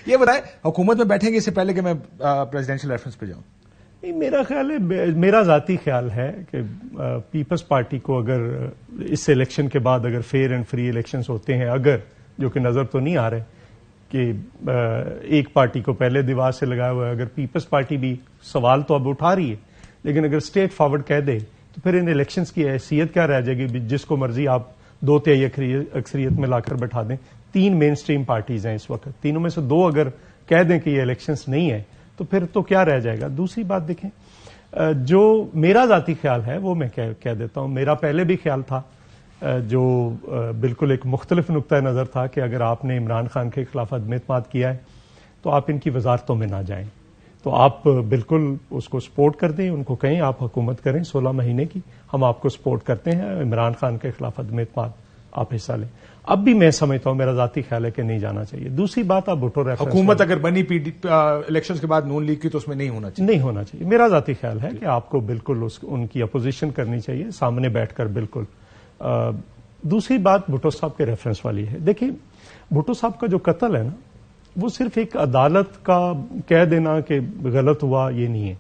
یہ بتائیں حکومت میں بیٹھیں گے اس سے پہلے کہ میں پریزیڈینشیل ریفرنس پہ جاؤں؟ میرا خیال ہے، میرا ذاتی خیال ہے کہ پیپلز پارٹی کو اگر اس الیکشن کے بعد اگر فیئر اینڈ فری الیکشنز ہوتے ہیں، اگر جو کہ نظر تو نہیں آ رہے کہ ایک پارٹی کو پہلے دیوار سے لگایا ہوا ہے، اگر پیپلز پارٹی بھی سوال تو اب اٹھا رہی ہے لیکن اگر اسٹریٹ فارورڈ کہہ دے تو پھر ان الیکشنز کی حیثیت کیا رہ جائے گی؟ جس کو مرضی آپ 2/3 اکثریت میں لا کر بٹھا دیں. 3 مین سٹریم پارٹیز ہیں اس وقت، تینوں میں سے 2 اگر کہہ دیں کہ یہ الیکشنز نہیں ہے تو پھر تو کیا رہ جائے گا؟ دوسری بات دیکھیں، جو میرا ذاتی خیال ہے وہ میں کہہ دیتا ہوں. میرا پہلے بھی خیال تھا جو بالکل ایک مختلف نقطۂ نظر تھا کہ اگر آپ نے عمران خان کے خلاف عدم اعتماد کیا ہے تو آپ ان کی وزارتوں میں نہ جائیں. تو آپ بالکل اس کو سپورٹ کر دیں، ان کو کہیں آپ حکومت کریں 16 مہینے کی، ہم آپ کو سپورٹ کرتے ہیں، عمران خان کے خلاف عدم اعتماد آپ حصہ لیں. اب بھی میں سمجھتا ہوں، میرا ذاتی خیال ہے کہ نہیں جانا چاہیے. دوسری بات، آپ بھٹو ریفرنس، حکومت اگر بنی الیکشنز کے بعد نون لیگ کی تو اس میں نہیں ہونا چاہیے. نہیں ہونا چاہیے. میرا ذاتی خیال ہے کہ آپ کو بالکل ان کی اپوزیشن کرنی چاہیے، سامنے بیٹھ کر بالکل. دوسری بات بھٹو صاحب کے ریفرنس والی ہے. دیکھیں، بھٹو صاحب کا جو قتل ہے نا، وہ صرف ایک عدالت کا کہہ دینا کہ غلط ہوا یہ نہیں ہے.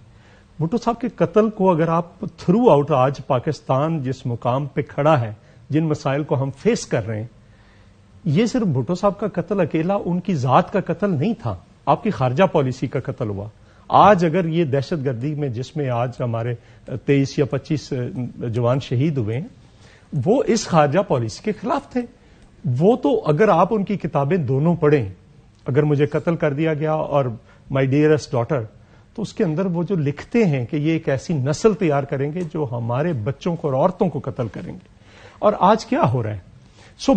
بھٹو صاحب کے قتل کو اگر آپ تھرو آؤٹ آج پاکستان جس مقام پہ کھڑا ہے، جن مسائل کو ہم فیس کر رہے ہیں، یہ صرف بھٹو صاحب کا قتل اکیلا ان کی ذات کا قتل نہیں تھا، آپ کی خارجہ پالیسی کا قتل ہوا. آج اگر یہ دہشت گردی میں جس میں آج ہمارے 23 یا 25 جوان شہید ہوئے ہیں، وہ اس خارجہ پالیسی کے خلاف تھے. وہ تو اگر آپ ان کی کتابیں دونوں پڑھیں، اگر مجھے قتل کر دیا گیا اور مائی ڈیئرسٹ ڈاٹر، تو اس کے اندر وہ جو لکھتے ہیں کہ یہ ایک ایسی نسل تیار کریں گے جو ہمارے بچوں کو اور عورتوں کو قتل کریں گے. اور آج کیا ہو رہا ہے؟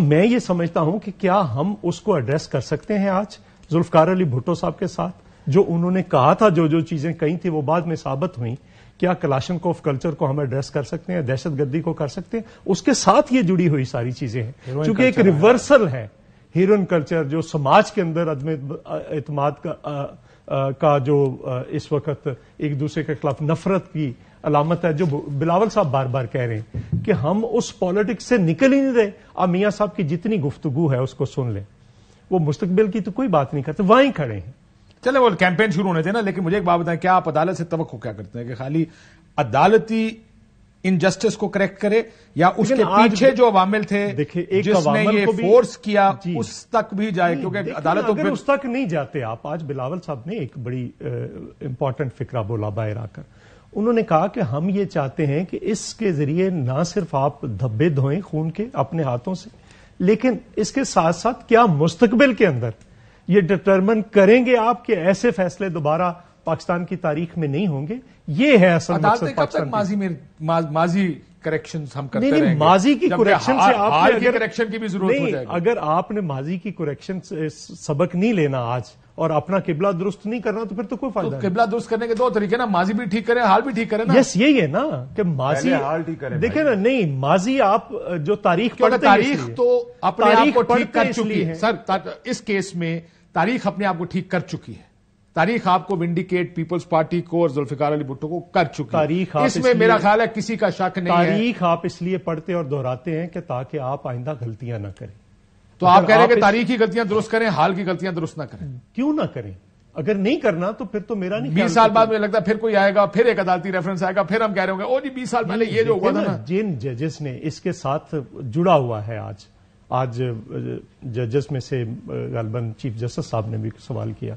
میں یہ سمجھتا ہوں کہ کیا ہم اس کو ایڈریس کر سکتے ہیں آج ذوالفقار علی بھٹو صاحب کے ساتھ؟ جو انہوں نے کہا تھا، جو چیزیں کہی تھی وہ بعد میں ثابت ہوئیں. کیا کلاشنکوف کلچر کو ہم ایڈریس کر سکتے ہیں؟ دہشت گردی کو کر سکتے ہیں؟ اس کے ساتھ یہ جڑی ہوئی ساری چیزیں ہیں، چونکہ ایک ریورسل ہے. ہیروئن کلچر جو سماج کے اندر عدم اعتماد کا جو اس وقت ایک دوسرے کے خلاف نفرت کی علامت ہے، جو بلاول صاحب بار بار کہہ رہے ہیں کہ ہم اس پالیٹکس سے نکل ہی نہیں رہے. اب میاں صاحب کی جتنی گفتگو ہے اس کو سن لیں، وہ مستقبل کی تو کوئی بات نہیں کرتے، وہیں کھڑے ہیں. چلے وہ کیمپین شروع ہونے تھے نا، لیکن مجھے ایک بات بتائیں، کیا آپ عدالت سے توقع کیا کرتے ہیں کہ خالی عدالتی انجسٹس کو کریکٹ کرے، یا اس کے پیچھے جو عوامل تھے جس نے یہ فورس کیا اس تک بھی جائے؟ کیونکہ عدالت اگر اس تک نہیں جاتے آپ. آج بلاول صاحب نے ایک بڑی امپورٹنٹ فکرہ بولا باہر آ کر. انہوں نے کہا کہ ہم یہ چاہتے ہیں کہ اس کے ذریعے نہ صرف آپ دھبے دھوئیں خون کے اپنے ہاتھوں سے، لیکن اس کے ساتھ ساتھ کیا مستقبل کے اندر یہ ڈٹرمن کریں گے آپ کہ ایسے فیصلے دوبارہ پاکستان کی تاریخ میں نہیں ہوں گے. یہ ہے اصل مقصد. کب تک ماضی کریکشن ہم کرتے رہیں گے؟ نہیں، ماضی کی کریکشن سے آپ حال کی کریکشن کی بھی ضرورت ہو جائے گی. اگر آپ نے ماضی کی کریکشن سے سبق نہیں لینا آج اور اپنا قبلہ درست نہیں کرنا تو پھر تو کوئی فائدہ نہیں. قبلہ درست کرنے کے 2 طریقے نا، ماضی بھی ٹھیک کریں، حال بھی ٹھیک کریں نا. یس، یہی ہے نا کہ ماضی دیکھیں نا. نہیں، ماضی آپ جو تاریخ پڑھتے ہیں، تاریخ تو اپنے آپ کو ٹھیک کر چکی ہے سر. اس کیس میں تاریخ اپنے آپ کو ٹھیک کر چکی ہے. تاریخ آپ کو ونڈیکیٹ پیپلز پارٹی کو اور ذوالفقار علی بھٹو کو کر چکی ہے. اس میں میرا خیال ہے کسی کا شک نہیں ہے. تاریخ آپ اس لیے پڑھتے اور دہراتے ہیں کہ تاکہ آپ آئندہ غلطیاں نہ کریں. تو آپ کہہ رہے ہیں کہ تاریخ کی غلطیاں درست کریں، حال کی غلطیاں درست نہ کریں. کیوں نہ کریں؟ اگر نہیں کرنا تو پھر تو میرا نہیں. 20 سال بعد مجھے لگتا ہے پھر کوئی آئے گا، پھر ایک عدالتی ریفرنس آئے گا، پھر ہم کہہ رہے ہوں گے او جی 20 سال پہلے یہ جو ہوا تھا نا. جن ججز نے اس کے ساتھ جڑا ہوا ہے آج ججز میں سے غالباً چیف جسٹس صاحب نے بھی سوال کیا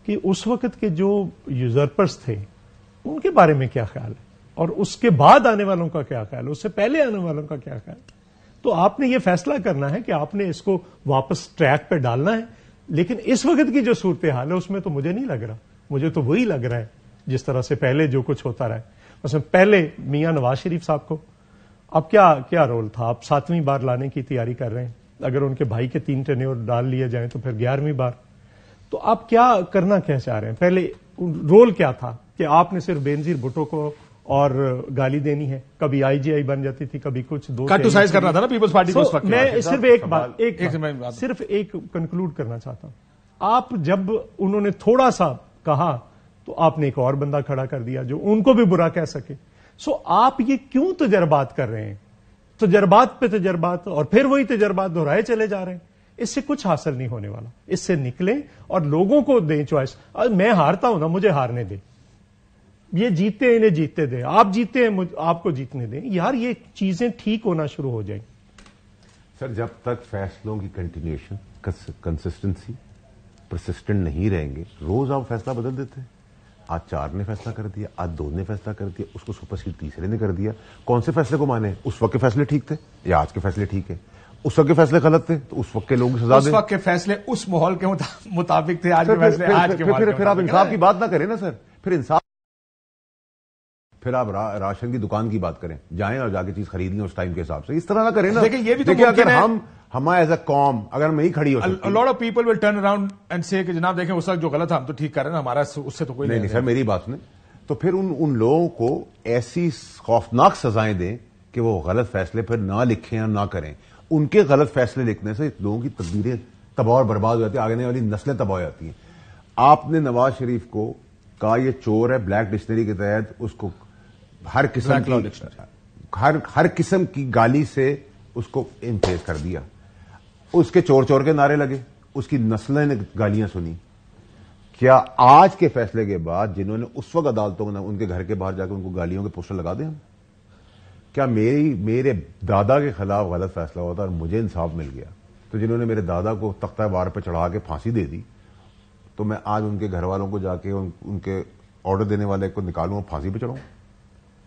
کہ اس وقت کے جو یوزرپرس تھے ان کے بارے میں کیا خیال ہے، اور اس کے بعد آنے والوں کا کیا خیال ہے، اس سے پہلے آنے والوں کا کیا خیال ہے. تو آپ نے یہ فیصلہ کرنا ہے کہ آپ نے اس کو واپس ٹریک پہ ڈالنا ہے. لیکن اس وقت کی جو صورتحال ہے اس میں تو مجھے نہیں لگ رہا، مجھے تو وہی لگ رہا ہے جس طرح سے پہلے جو کچھ ہوتا رہا ہے. مثلا پہلے میاں نواز شریف صاحب کو اب کیا رول تھا؟ آپ 7ویں بار لانے کی تیاری کر رہے ہیں. اگر ان کے بھائی کے 3 ٹینیور ڈال لیے جائیں تو پھر 11ویں بار. تو آپ کیا کرنا کیا چاہ رہے ہیں؟ پہلے رول کیا تھا کہ آپ نے صرف بینظیر بھٹو کو اور گالی دینی ہے؟ کبھی IGI بن جاتی تھی، کبھی کچھ کٹ ٹو سائز کرنا تھا نا پیپلز پارٹی کو اس وقت. میں صرف ایک کنکلوڈ کرنا چاہتا ہوں. آپ جب انہوں نے تھوڑا سا کہا تو آپ نے ایک اور بندہ کھڑا کر دیا جو ان کو بھی برا کہہ سکے. آپ یہ کیوں تجربات کر رہے ہیں؟ تجربات پہ تجربات، اور پھر وہی تجربات دہرائے چلے جا رہے ہیں. اس سے کچھ حاصل نہیں ہونے والا. اس سے نکلیں اور لوگوں کو دیں چوائس. میں ہارتا ہوں نا, مجھے ہارنے دیں. یہ جیتے ہیں, انہیں جیتے دیں. آپ جیتے ہیں, آپ کو جیتنے دیں. یار یہ چیزیں ٹھیک ہونا شروع ہو جائیں. سر جب تک فیصلوں کی کنٹینیوشن, کنسسٹنسی, پرسسٹنٹ نہیں رہیں گے, روز آپ فیصلہ بدل دیتے ہیں. آج 4 نے فیصلہ کر دیا, آج 2 نے فیصلہ کر دیا, اس کو سپرسیڈ تیسرے نے کر دیا. کون سے فیصلے کو مانے؟ اس وقت کے فیصلے ٹھیک تھے یا آج کے فیصلے ٹھیک ہے؟ اس وقت کے فیصلے غلط تھے تو اس وقت کے لوگوں کی سزا دیں. اس وقت کے فیصلے اس ماحول کے مطابق تھے, آج کے فیصلے آج کے ماحول کے. پھر آپ انصاف کی بات نہ کریں نا سر. پھر آپ راشن کی دکان کی بات کریں, جائیں اور جا کے چیز خرید لیں اس ٹائم کے حساب سے. اس طرح نہ کریں نا. دیکھیں یہ بھی تو ممکن ہے, ہم ایز اے قوم اگر نہیں کھڑی ہو سکتی, a lot of people will turn around and say کہ جناب دیکھیں اس وقت جو غلط تھا ہم تو ٹھیک کر رہے ہیں, ہمارا اس سے تو کوئی نہیں. سر میری بات سنیں, تو پھر ان لوگوں کو ایسی خوفناک سزائیں دیں کہ وہ غلط فیصلے پھر نہ لکھیں اور نہ کریں. ان کے غلط فیصلے لکھنے سے لوگوں کی تقدیریں تباہ اور برباد ہو جاتی ہیں, آگے والی نسلیں تباہ ہو جاتی ہیں. آپ نے نواز شریف کو کہا یہ چور ہے, بلیک ڈکشنری کے تحت اس کو ہر قسم کی گالی سے اس کو انفیز کر دیا. اس کے چور چور کے نعرے لگے, اس کی نسلیں نے گالیاں سنی. کیا آج کے فیصلے کے بعد جنہوں نے اس وقت عدالتوں میں ان کے گھر کے باہر جا کے ان کو گالیوں کے پوسٹر لگا دیں ہم؟ کیا میرے دادا کے خلاف غلط فیصلہ ہوتا اور مجھے انصاف مل گیا تو جنہوں نے میرے دادا کو تختہ وار پہ چڑھا کے پھانسی دے دی, تو میں آج ان کے گھر والوں کو جا کے ان کے آرڈر دینے والے کو نکالوں اور پھانسی پہ چڑھاؤں؟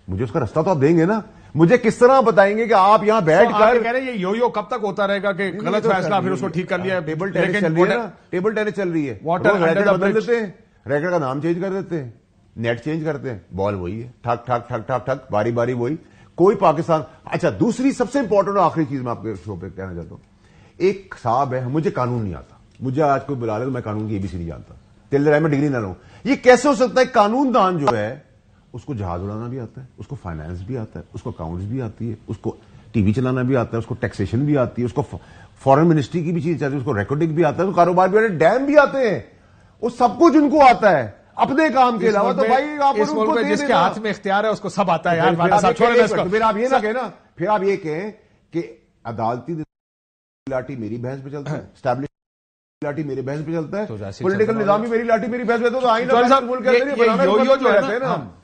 مجھے اس کا رستہ تو آپ دیں گے نا. مجھے کس طرح بتائیں گے کہ آپ یہاں بیٹھ کر کہہ رہے ہیں یہ یو کب تک ہوتا رہے گا کہ غلط فیصلہ پھر اس کو ٹھیک کر لیا؟ ٹیبل ٹینس چل رہی ہے نا, ٹیبل ٹینس چل رہی ہے. ریکٹ بدل دیتے ہیں, ریکٹ کا نام چینج کر دیتے ہیں, نیٹ چینج کرتے ہیں, بال وہی ہے, ٹھک ٹھک ٹھک ٹھک ٹھک, باری باری وہی. کوئی پاکستان. اچھا دوسری سب سے امپورٹنٹ آخری چیز میں آپ کے شو پہ کہنا چاہتا ہوں. ایک صاحب ہے, مجھے قانون نہیں آتا, مجھے آج کوئی بلا لے تو میں قانون کی ABC نہیں جانتا, تیل رائے میں ڈگری نہ لوں. یہ کیسے ہو سکتا ہے؟ قانون دان جو ہے اس کو جہاز اڑانا بھی آتا ہے, اس کو فائنانس بھی آتا ہے, اس کو اکاؤنٹس بھی آتی ہے, اس کو ٹی وی چلانا بھی آتا ہے, اس کو ٹیکسیشن بھی آتی ہے, اس کو فارن منسٹری کی بھی چیز چاہتی ہے, اس کو ریکارڈنگ بھی آتا ہے, کاروبار بھی آتا ہے, ڈیم بھی آتے ہیں, وہ سب کچھ ان کو آتا ہے اپنے کام کے علاوہ. تو بھائی آپ جس کے ہاتھ میں اختیار ہے اس کو سب آتا ہے یار. پھر آپ یہ نہ کہیں نا, پھر آپ یہ کہیں کہ عدالتی لاٹھی میری بحث پہ چلتا ہے, اسٹیبلش لاٹھی میری بحث پہ چلتا ہے, پولیٹیکل نظام بھی میری لاٹھی میری بحث پہ. تو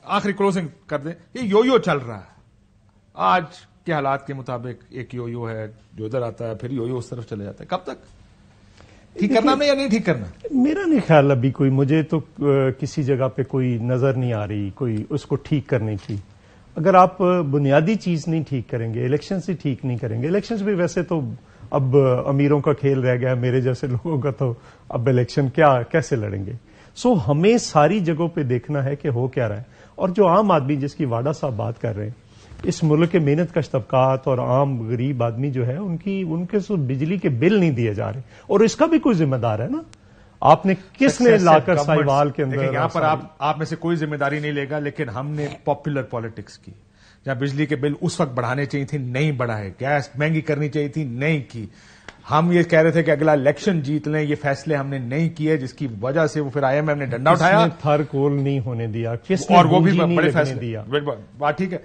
آخری کلوزنگ کر دیں. یہ یو چل رہا ہے آج کے حالات کے مطابق. ایک یو ہے جو ادھر آتا ہے, پھر یو اس طرف چلے جاتا ہے. کب تک ٹھیک کرنا میں یا نہیں ٹھیک کرنا؟ میرا نہیں خیال ابھی کوئی, مجھے تو کسی جگہ پہ کوئی نظر نہیں آ رہی کوئی اس کو ٹھیک کرنے کی. اگر آپ بنیادی چیز نہیں ٹھیک کریں گے, الیکشن سے ٹھیک نہیں کریں گے. الیکشن بھی ویسے تو اب امیروں کا کھیل رہ گیا, میرے جیسے لوگوں کا تو اب الیکشن کیسے لڑیں گے. سو ہمیں ساری جگہوں پہ دیکھنا ہے کہ ہو کیا رہا ہے. اور جو عام آدمی جس کی واڈا صاحب بات کر رہے ہیں, اس ملک کے محنت کش طبقات اور عام غریب آدمی جو ہے ان کے بجلی کے بل نہیں دیے جا رہے, اور اس کا بھی کوئی ذمہ دار ہے نا. آپ نے کس نے لا کر سائیوال کے اندر, یہاں پر آپ میں سے کوئی ذمہ داری نہیں لے گا, لیکن ہم نے پاپولر پالیٹکس کی. جہاں بجلی کے بل اس وقت بڑھانے چاہیے تھے نہیں بڑھائے, گیس مہنگی کرنی چاہیے تھی نہیں کی. ہم یہ کہہ رہے تھے کہ اگلا الیکشن جیت لیں, یہ فیصلے ہم نے نہیں کیے, جس کی وجہ سے وہ پھر IMF نے ڈنڈا اٹھایا, تھر کول نہیں ہونے دیا, اور وہ بھی بڑے فیصلے دیا. بات ٹھیک ہے.